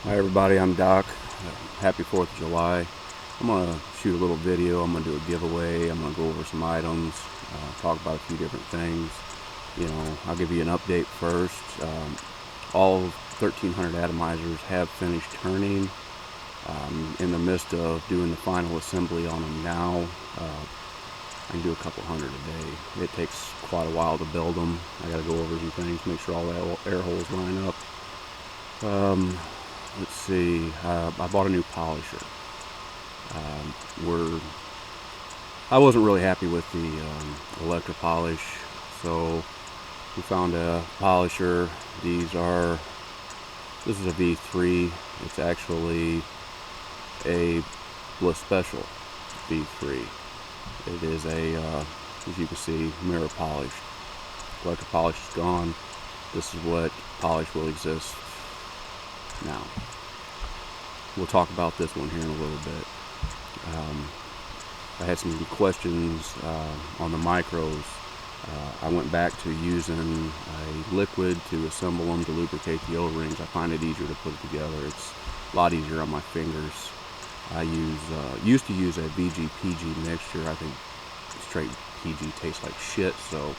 Hi everybody, I'm Doc. Happy 4th of July. I'm going to shoot a little video. I'm going to do a giveaway. I'm going to go over some items, talk about a few different things. I'll give you an update first. All 1,300 atomizers have finished turning. In the midst of doing the final assembly on them now. I can do a couple hundred a day. It takes quite a while to build them. I got to go over some things, make sure all the air holes line up. Let's see. I bought a new polisher. I wasn't really happy with the electro polish, so we found a polisher. This is a V3. It's actually a Bliss Special V3. It is as you can see, mirror polish. Electro polish is gone. This is what polish will exist now. We'll talk about this one here in a little bit. I had some questions on the micros. I went back to using a liquid to assemble them to lubricate the O-rings. I find it easier to put it together. It's a lot easier on my fingers. I used to use a VG-PG mixture. I think straight PG tastes like shit, so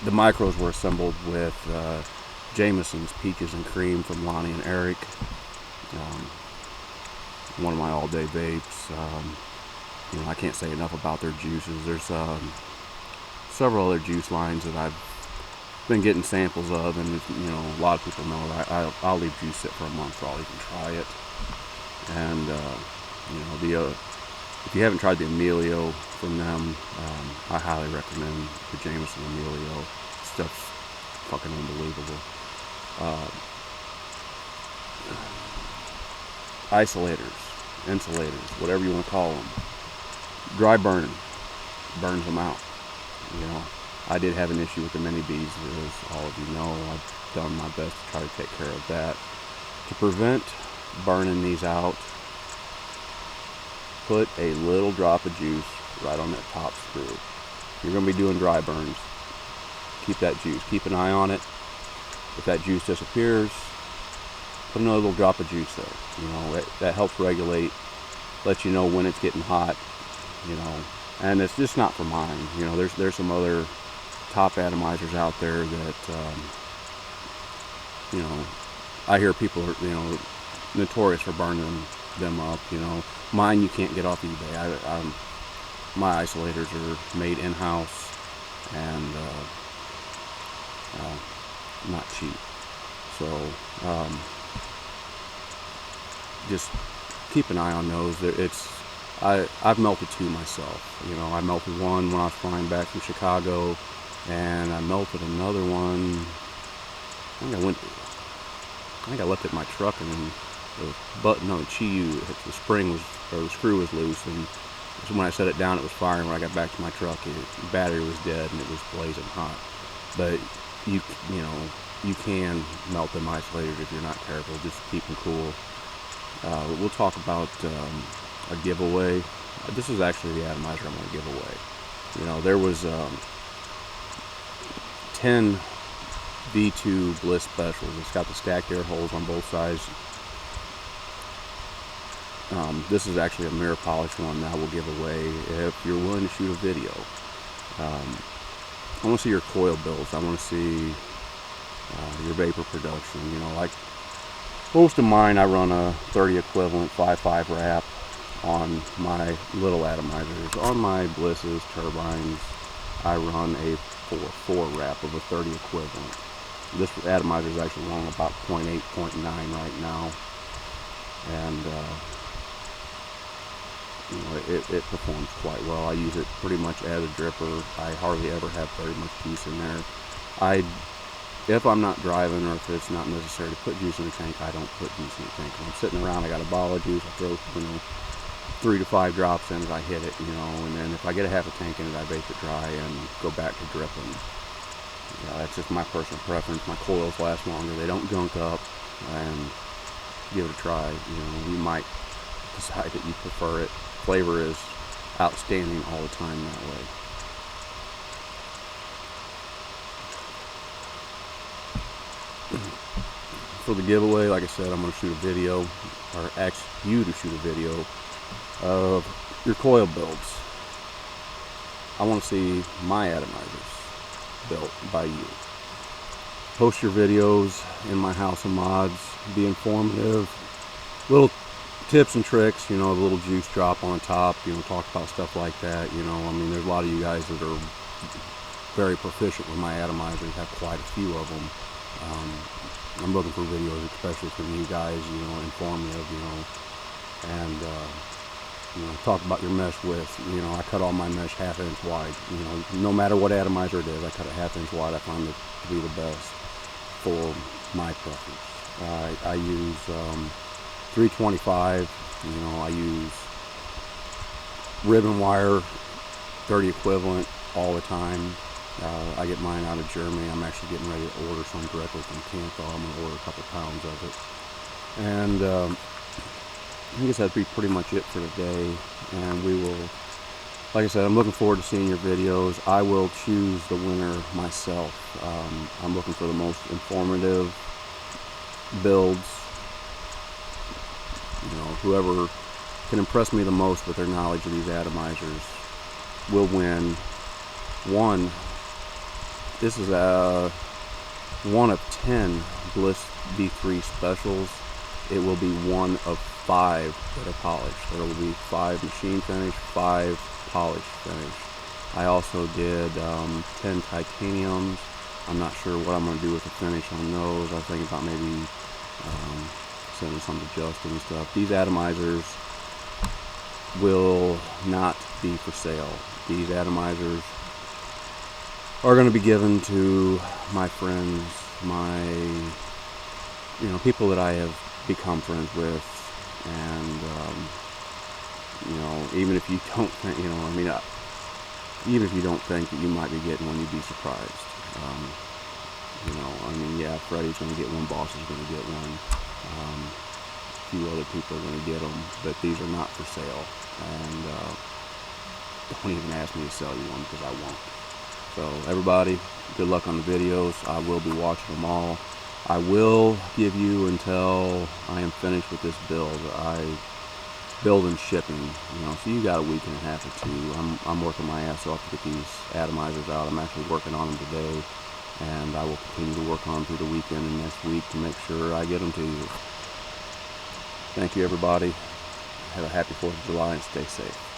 the micros were assembled with Jameson's Peaches and Cream from Lonnie and Eric. One of my all-day vapes. I can't say enough about their juices. There's several other juice lines that I've been getting samples of, and a lot of people know that I'll leave juice sit for a month, so I'll even try it. And if you haven't tried the Emilio from them, I highly recommend the Jameson Emilio. Stuff's fucking unbelievable. Isolators, insulators, whatever you want to call them. Dry burns them out. I did have an issue with the mini bees, as all of you know. I've done my best to try to take care of that. To prevent burning these out, put a little drop of juice right on that top screw. If you're going to be doing dry burns, keep that juice. Keep an eye on it. If that juice disappears, put another little drop of juice there. That helps regulate, lets you know when it's getting hot. And it's just not for mine. There's some other top atomizers out there that I hear people are notorious for burning them up. Mine you can't get off eBay. My isolators are made in-house and not cheap. So just keep an eye on those. I've melted two myself. I melted one when I was flying back from Chicago, and I melted another one. I think I left it in my truck, and then the screw was loose, and when I set it down, it was firing. When I got back to my truck, the battery was dead and it was blazing hot. But you can melt them isolators if you're not careful. Just keep them cool. We'll talk about a giveaway. This is actually the atomizer I'm going to give away. There was 10 V2 Bliss Specials. It's got the stacked air holes on both sides. This is actually a mirror polish one that I will give away if you're willing to shoot a video. I want to see your coil builds. I want to see your vapor production. Like most of mine, I run a 30 equivalent 5.5 wrap on my little atomizers. On my Blisses, turbines, I run a 4.4 wrap of a 30 equivalent. This atomizer is actually running about 0.8, 0.9 right now, and it performs quite well. I use it pretty much as a dripper. I hardly ever have very much juice in there. If I'm not driving, or if it's not necessary to put juice in the tank, I don't put juice in the tank. When I'm sitting around, I got a bottle of juice, I throw 3 to 5 drops in as I hit it, and then if I get a half a tank in it, I vape it dry and go back to dripping. That's just my personal preference. My coils last longer. They don't gunk up, and give it a try. You might decide that you prefer it. Flavor is outstanding all the time that way. for the giveaway, like I said, I'm going to shoot a video, or ask you to shoot a video of your coil builds. I want to see my atomizers built by you. Post your videos in my House of Mods. Be informative. Little tips and tricks, you know, a little juice drop on top, you know, talk about stuff like that, you know. I mean, there's a lot of you guys that are very proficient with my atomizers, have quite a few of them. I'm looking for videos, especially from you guys, you know, informative, you know, and, you know, talk about your mesh width. You know, I cut all my mesh 1/2 inch wide, you know, no matter what atomizer it is, I cut it 1/2 inch wide. I find it to be the best for my preference. I use 325, you know, I use ribbon wire, 30 equivalent all the time. I get mine out of Germany. I'm actually getting ready to order some directly from Canada. I'm going to order a couple pounds of it. And I guess that'd be pretty much it for today. And we will, like I said, I'm looking forward to seeing your videos. I will choose the winner myself. I'm looking for the most informative builds. You know, whoever can impress me the most with their knowledge of these atomizers will win. This is one of 10 Bliss B3 specials. It will be one of 5 that are polished. There will be 5 machine finish, 5 polished finish. I also did 10 titaniums. I'm not sure what I'm going to do with the finish on those. I was thinking about maybe sending some to Justin and stuff. These atomizers will not be for sale. These atomizers are going to be given to my friends, my, you know, people that I have become friends with, and you know, even if you don't think, you know, I mean, even if you don't think that you might be getting one, you'd be surprised. You know, I mean, yeah, Freddie's going to get one, Boss is going to get one, a few other people are going to get them, but these are not for sale, and don't even ask me to sell you one, because I won't. So everybody, good luck on the videos. I will be watching them all. I will give you until I am finished with this build. I build and shipping, you know, so you got a week and a half or two. I'm working my ass off to get these atomizers out. I'm actually working on them today, and I will continue to work on them through the weekend and next week to make sure I get them to you. Thank you, everybody. Have a happy 4th of July and stay safe.